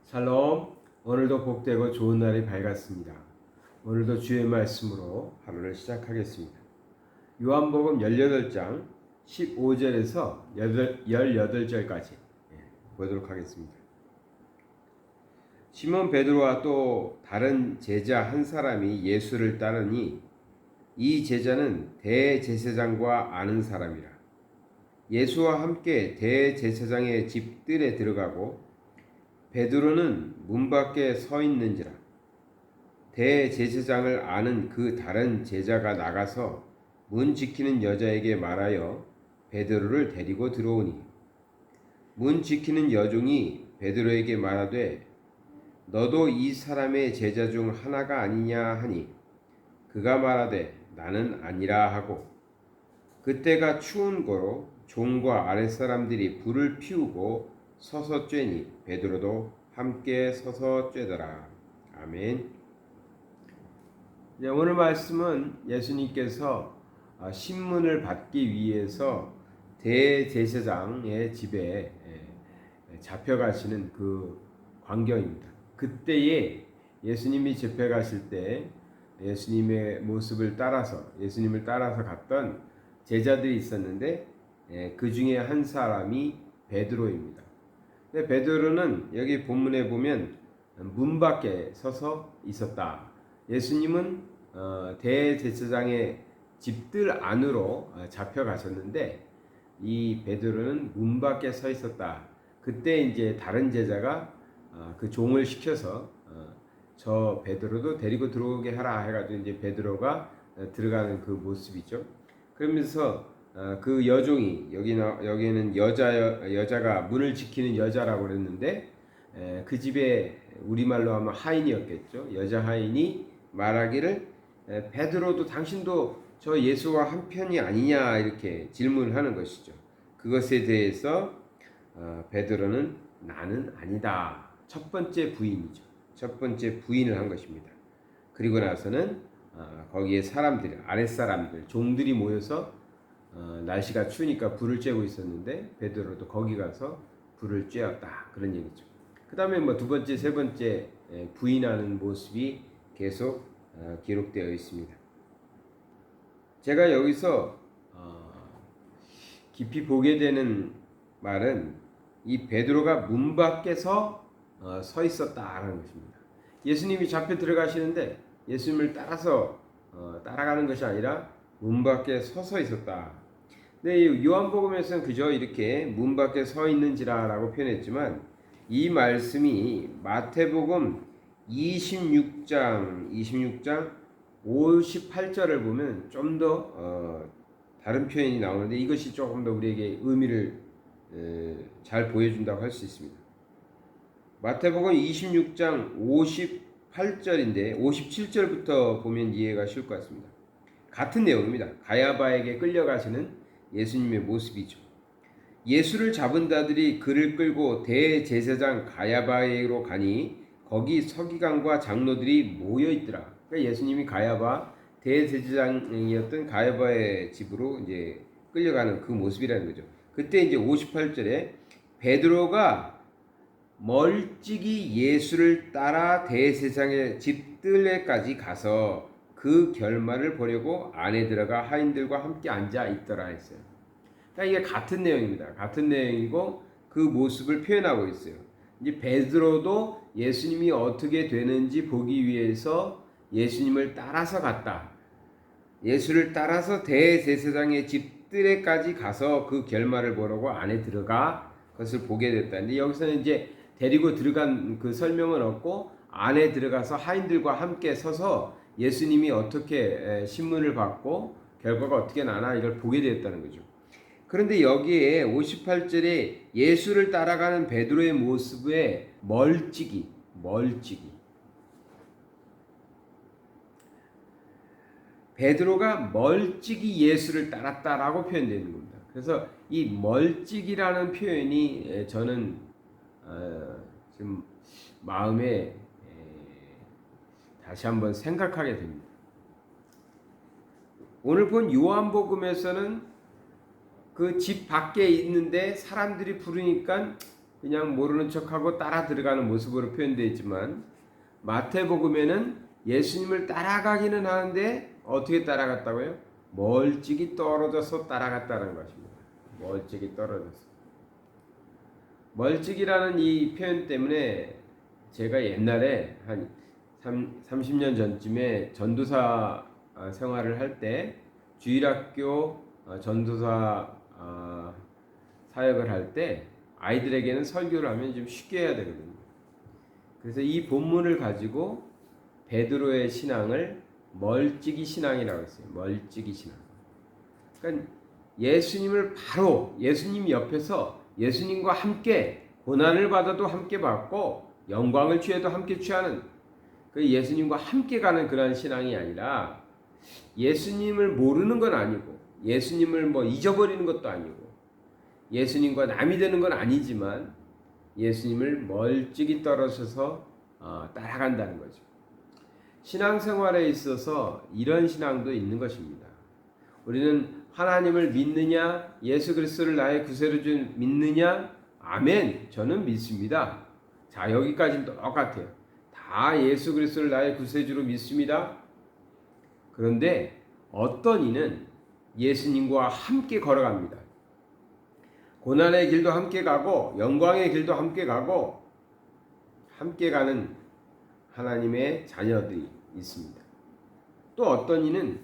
샬롬. 오늘도 복되고 좋은 날이 밝았습니다. 오늘도 주의 말씀으로 하루를 시작하겠습니다. 요한복음 18장 15절에서 18절까지 보도록 하겠습니다. 시몬 베드로와 또 다른 제자 한 사람이 예수를 따르니 이 제자는 대제사장과 아는 사람이라. 예수와 함께 대제사장의 집들에 들어가고 베드로는 문 밖에 서 있는지라. 대제사장을 아는 그 다른 제자가 나가서 문 지키는 여자에게 말하여 베드로를 데리고 들어오니 문 지키는 여종이 베드로에게 말하되 너도 이 사람의 제자 중 하나가 아니냐 하니 그가 말하되 나는 아니라 하고 그때가 추운 거로 종과 아랫사람들이 불을 피우고 서서 쬐니 베드로도 함께 서서 쬐더라. 아멘. 오늘 말씀은 예수님께서 신문을 받기 위해서 대제사장의 집에 잡혀가시는 그 광경입니다. 그때에 예수님이 잡혀가실 때 예수님의 모습을 따라서 예수님을 따라서 갔던 제자들이 있었는데 그 중에 한 사람이 베드로입니다. 근데 베드로는 여기 본문에 보면 문 밖에 서서 있었다. 예수님은 대제사장의 집들 안으로 잡혀가셨는데 이 베드로는 문 밖에 서 있었다. 그때 이제 다른 제자가 그 종을 시켜서 저 베드로도 데리고 들어오게 하라 해가지고 이제 베드로가 들어가는 그 모습이죠. 그러면서 그 여종이 여기는 여자가 문을 지키는 여자라고 그랬는데 그 집에 우리말로 하면 하인이었겠죠. 여자 하인이 말하기를 베드로도 당신도 저 예수와 한편이 아니냐 이렇게 질문을 하는 것이죠. 그것에 대해서 베드로는 나는 아니다. 첫 번째 부인이죠. 첫 번째 부인을 한 것입니다. 그리고 나서는 거기에 사람들, 아랫사람들, 종들이 모여서 날씨가 추우니까 불을 쬐고 있었는데 베드로도 거기 가서 불을 쬐었다. 그런 얘기죠. 그 다음에 두 번째, 세 번째 부인하는 모습이 계속 기록되어 있습니다. 제가 여기서 깊이 보게 되는 말은 이 베드로가 문 밖에서 서 있었다라는 것입니다. 예수님이 잡혀 들어가시는데 예수님을 따라서 따라가는 것이 아니라 문 밖에 서서 있었다. 근데 요한복음에서는 그저 이렇게 문 밖에 서 있는지라라고 표현했지만 이 말씀이 마태복음 26장 58절을 보면 좀 더 다른 표현이 나오는데 이것이 조금 더 우리에게 의미를 잘 보여준다고 할 수 있습니다. 마태복음 26장 58절인데 57절부터 보면 이해가 쉬울 것 같습니다. 같은 내용입니다. 가야바에게 끌려가시는 예수님의 모습이죠. 예수를 잡은 자들이 그를 끌고 대제사장 가야바에로 가니 거기 서기관과 장로들이 모여 있더라. 그러니까 예수님이 가야바 대제사장이었던 가야바의 집으로 이제 끌려가는 그 모습이라는 거죠. 그때 이제 58절에 베드로가 멀찍이 예수를 따라 대제사장의 집들에까지 가서 그 결말을 보려고 안에 들어가 하인들과 함께 앉아 있더라 했어요. 그러니까 이게 같은 내용입니다. 같은 내용이고 그 모습을 표현하고 있어요. 이제 베드로도 예수님이 어떻게 되는지 보기 위해서 예수님을 따라서 갔다. 예수를 따라서 대제사장의 집들에까지 가서 그 결말을 보려고 안에 들어가 그것을 보게 됐다. 근데 여기서는 이제 데리고 들어간 그 설명은 없고 안에 들어가서 하인들과 함께 서서 예수님이 어떻게 신문을 받고 결과가 어떻게 나나 이걸 보게 되었다는 거죠. 그런데 여기에 58절에 예수를 따라가는 베드로의 모습에 멀찍이 베드로가 멀찍이 예수를 따랐다라고 표현되는 겁니다. 그래서 이 멀찍이라는 표현이 저는 지금 마음에 다시 한번 생각하게 됩니다. 오늘 본 요한복음에서는 그 집 밖에 있는데 사람들이 부르니까 그냥 모르는 척하고 따라 들어가는 모습으로 표현되어 있지만 마태복음에는 예수님을 따라가기는 하는데 어떻게 따라갔다고요? 멀찍이 떨어져서 따라갔다는 것입니다. 멀찍이 떨어져서. 멀찍이라는 이 표현 때문에 제가 옛날에 한 30년 전쯤에 전도사 생활을 할 때 주일학교 전도사 사역을 할 때 아이들에게는 설교를 하면 좀 쉽게 해야 되거든요. 그래서 이 본문을 가지고 베드로의 신앙을 멀찍이 신앙이라고 했어요. 멀찍이 신앙. 그러니까 예수님을 바로 예수님 옆에서 예수님과 함께 고난을 받아도 함께 받고 영광을 취해도 함께 취하는 그 예수님과 함께 가는 그런 신앙이 아니라 예수님을 모르는 건 아니고 예수님을 뭐 잊어버리는 것도 아니고 예수님과 남이 되는 건 아니지만 예수님을 멀찍이 떨어져서 따라간다는 거죠. 신앙생활에 있어서 이런 신앙도 있는 것입니다. 우리는 하나님을 믿느냐, 예수 그리스도를 나의 구세로 준 믿느냐, 아멘, 저는 믿습니다. 자, 여기까지는 똑같아요. 다 예수 그리스도를 나의 구세주로 믿습니다. 그런데 어떤 이는 예수님과 함께 걸어갑니다. 고난의 길도 함께 가고 영광의 길도 함께 가고 함께 가는 하나님의 자녀들이 있습니다. 또 어떤 이는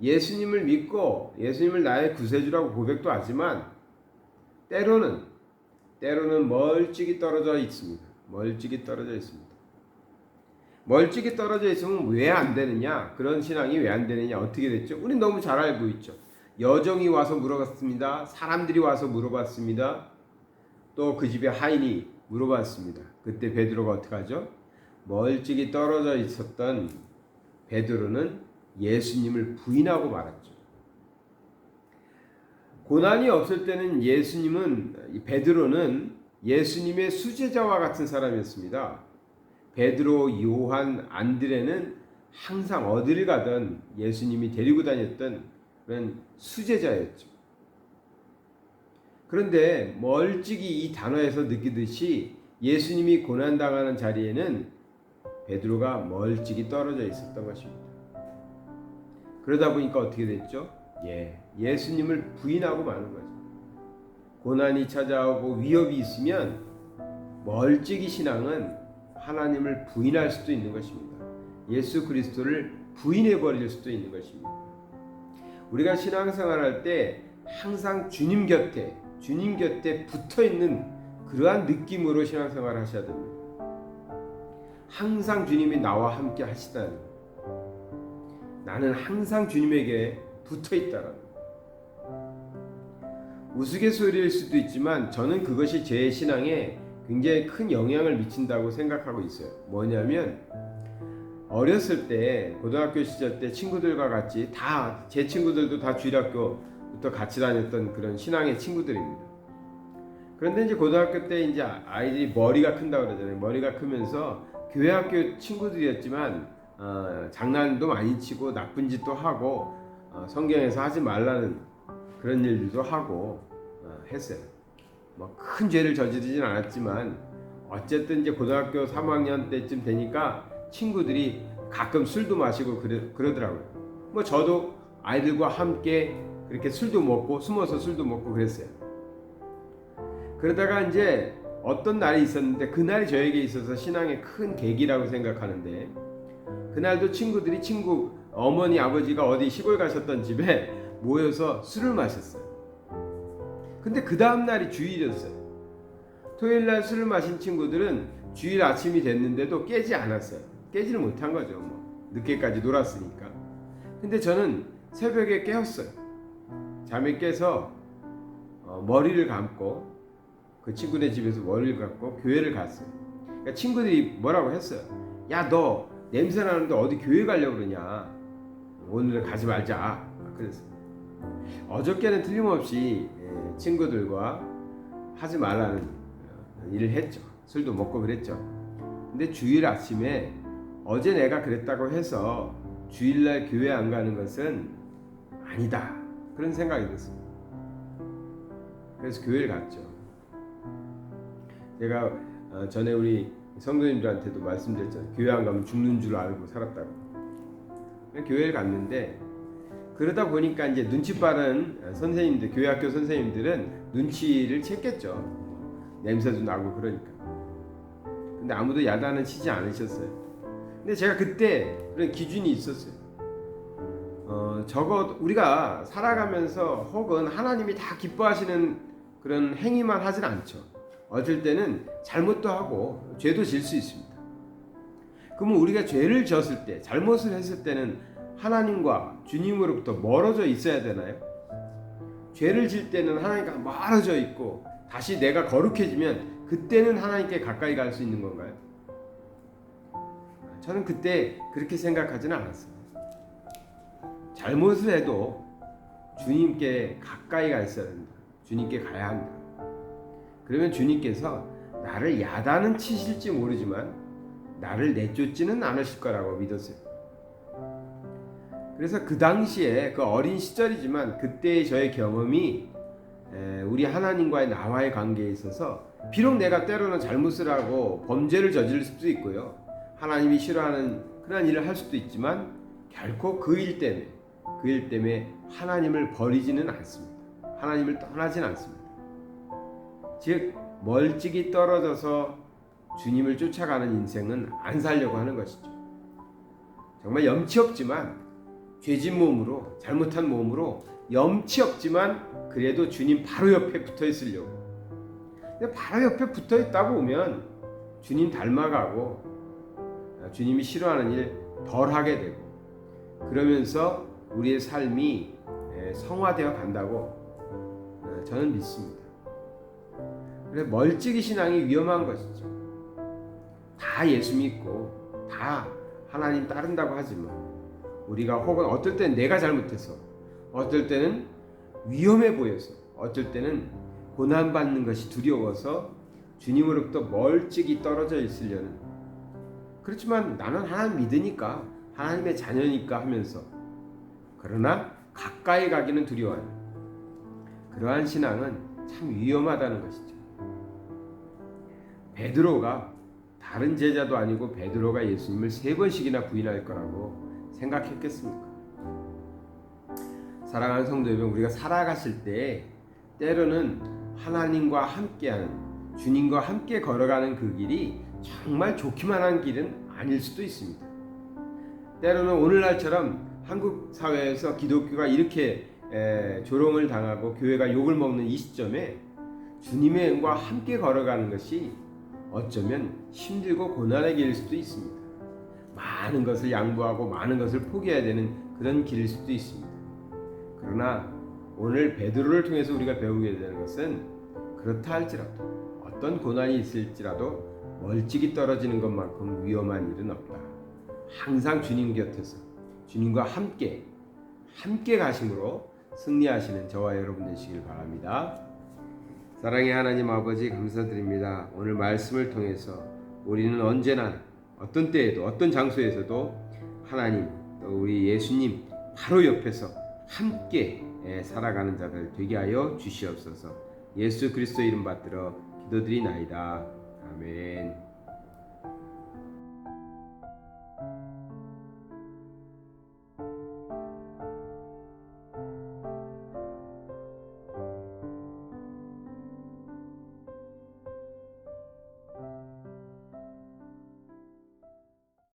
예수님을 믿고 예수님을 나의 구세주라고 고백도 하지만 때로는 멀찍이 떨어져 있습니다. 멀찍이 떨어져 있습니다. 멀찍이 떨어져 있으면 왜 안 되느냐? 그런 신앙이 왜 안 되느냐? 어떻게 됐죠? 우리 너무 잘 알고 있죠. 여종이 와서 물어봤습니다. 사람들이 와서 물어봤습니다. 또 그 집에 하인이 물어봤습니다. 그때 베드로가 어떻게 하죠? 멀찍이 떨어져 있었던 베드로는 예수님을 부인하고 말았죠. 고난이 없을 때는 베드로는 예수님의 수제자와 같은 사람이었습니다. 베드로, 요한, 안드레는 항상 어디를 가든 예수님이 데리고 다녔던 그런 수제자였죠. 그런데 멀찍이 이 단어에서 느끼듯이 예수님이 고난당하는 자리에는 베드로가 멀찍이 떨어져 있었던 것입니다. 그러다 보니까 어떻게 됐죠? 예수님을 부인하고 마는 거죠. 고난이 찾아오고 위협이 있으면 멀찍이 신앙은 하나님을 부인할 수도 있는 것입니다. 예수 그리스도를 부인해 버릴 수도 있는 것입니다. 우리가 신앙생활할 때 항상 주님 곁에 붙어 있는 그러한 느낌으로 신앙생활을 하셔야 됩니다. 항상 주님이 나와 함께 하시다는, 나는 항상 주님에게 붙어 있다라는. 우스갯소리일 수도 있지만 저는 그것이 제 신앙에 굉장히 큰 영향을 미친다고 생각하고 있어요. 뭐냐면 어렸을 때 고등학교 시절 때 친구들과 같이 다 제 친구들도 다 주일학교부터 같이 다녔던 그런 신앙의 친구들입니다. 그런데 이제 고등학교 때 이제 아이들이 머리가 큰다고 그러잖아요. 머리가 크면서 교회 학교 친구들이었지만 장난도 많이 치고 나쁜 짓도 하고 성경에서 하지 말라는 그런 일들도 하고 했어요. 뭐 큰 죄를 저지르진 않았지만 어쨌든 이제 고등학교 3학년 때쯤 되니까 친구들이 가끔 술도 마시고 그러더라고요. 뭐 저도 아이들과 함께 그렇게 술도 먹고 숨어서 술도 먹고 그랬어요. 그러다가 이제 어떤 날이 있었는데 그날이 저에게 있어서 신앙의 큰 계기라고 생각하는데, 그날도 친구들이 어머니 아버지가 어디 시골 가셨던 집에 모여서 술을 마셨어요. 근데 그 다음 날이 주일이었어요. 토요일 날 술을 마신 친구들은 주일 아침이 됐는데도 깨지 않았어요. 깨지를 못한 거죠. 뭐 늦게까지 놀았으니까. 근데 저는 새벽에 깨었어요. 잠에 깨서 머리를 감고 그 친구네 집에서 머리를 감고 교회를 갔어요. 그러니까 친구들이 뭐라고 했어요. 야, 너 냄새 나는데 어디 교회 가려고 그러냐? 오늘은 가지 말자. 그랬어요. 어저께는 틀림없이 친구들과 하지 말라는 일을 했죠. 술도 먹고 그랬죠. 근데 주일 아침에 어제 내가 그랬다고 해서 주일날 교회 안 가는 것은 아니다, 그런 생각이 들었습니다. 그래서 교회를 갔죠. 제가 전에 우리 성도님들한테도 말씀드렸잖아요. 교회 안 가면 죽는 줄 알고 살았다고. 교회를 갔는데 그러다 보니까 이제 눈치 빠른 선생님들, 교회학교 선생님들은 눈치를 챘겠죠. 냄새도 나고 그러니까. 근데 아무도 야단은 치지 않으셨어요. 근데 제가 그때 그런 기준이 있었어요. 적어도 우리가 살아가면서 혹은 하나님이 다 기뻐하시는 그런 행위만 하진 않죠. 어쩔 때는 잘못도 하고 죄도 질 수 있습니다. 그러면 우리가 죄를 지었을 때, 잘못을 했을 때는 하나님과 주님으로부터 멀어져 있어야 되나요? 죄를 질 때는 하나님과 멀어져 있고 다시 내가 거룩해지면 그때는 하나님께 가까이 갈 수 있는 건가요? 저는 그때 그렇게 생각하지는 않았어요. 잘못을 해도 주님께 가까이 가 있어야 된다. 주님께 가야 한다. 그러면 주님께서 나를 야단은 치실지 모르지만 나를 내쫓지는 않으실 거라고 믿었어요. 그래서 그 당시에 그 어린 시절이지만 그때의 저의 경험이 우리 하나님과의 나와의 관계에 있어서 비록 내가 때로는 잘못을 하고 범죄를 저지를 수도 있고요. 하나님이 싫어하는 그런 일을 할 수도 있지만 결코 그 일 때문에 하나님을 버리지는 않습니다. 하나님을 떠나진 않습니다. 즉 멀찍이 떨어져서 주님을 쫓아가는 인생은 안 살려고 하는 것이죠. 정말 염치 없지만 죄진 몸으로, 잘못한 몸으로 염치 없지만 그래도 주님 바로 옆에 붙어 있으려고. 근데 바로 옆에 붙어 있다고 보면 주님 닮아가고 주님이 싫어하는 일 덜 하게 되고 그러면서 우리의 삶이 성화되어 간다고 저는 믿습니다. 그래서 멀찍이 신앙이 위험한 것이죠. 다 예수 믿고 다 하나님 따른다고 하지만 우리가 혹은 어떨 때는 내가 잘못해서 어떨 때는 위험해 보여서 어떨 때는 고난받는 것이 두려워서 주님으로부터 멀찍이 떨어져 있으려는, 그렇지만 나는 하나님 믿으니까 하나님의 자녀니까 하면서 그러나 가까이 가기는 두려워하는 그러한 신앙은 참 위험하다는 것이죠. 베드로가 다른 제자도 아니고 베드로가 예수님을 3번씩이나 부인할 거라고 생각했겠습니까? 사랑하는 성도 여러분, 우리가 살아갔을 때 때로는 하나님과 함께하는, 주님과 함께 걸어가는 그 길이 정말 좋기만 한 길은 아닐 수도 있습니다. 때로는 오늘날처럼 한국 사회에서 기독교가 이렇게 조롱을 당하고 교회가 욕을 먹는 이 시점에 주님의 은과 함께 걸어가는 것이 어쩌면 힘들고 고난의 길일 수도 있습니다. 많은 것을 양보하고 많은 것을 포기해야 되는 그런 길일 수도 있습니다. 그러나 오늘 베드로를 통해서 우리가 배우게 되는 것은 그렇다 할지라도 어떤 고난이 있을지라도 멀찍이 떨어지는 것만큼 위험한 일은 없다. 항상 주님 곁에서 주님과 함께 가심으로 승리하시는 저와 여러분 되시길 바랍니다. 사랑의 하나님 아버지, 감사드립니다. 오늘 말씀을 통해서 우리는 언제나 어떤 때에도 어떤 장소에서도 하나님 또 우리 예수님 바로 옆에서 함께 살아가는 자들 되게 하여 주시옵소서. 예수 그리스도 이름 받들어 기도드리나이다. 아멘.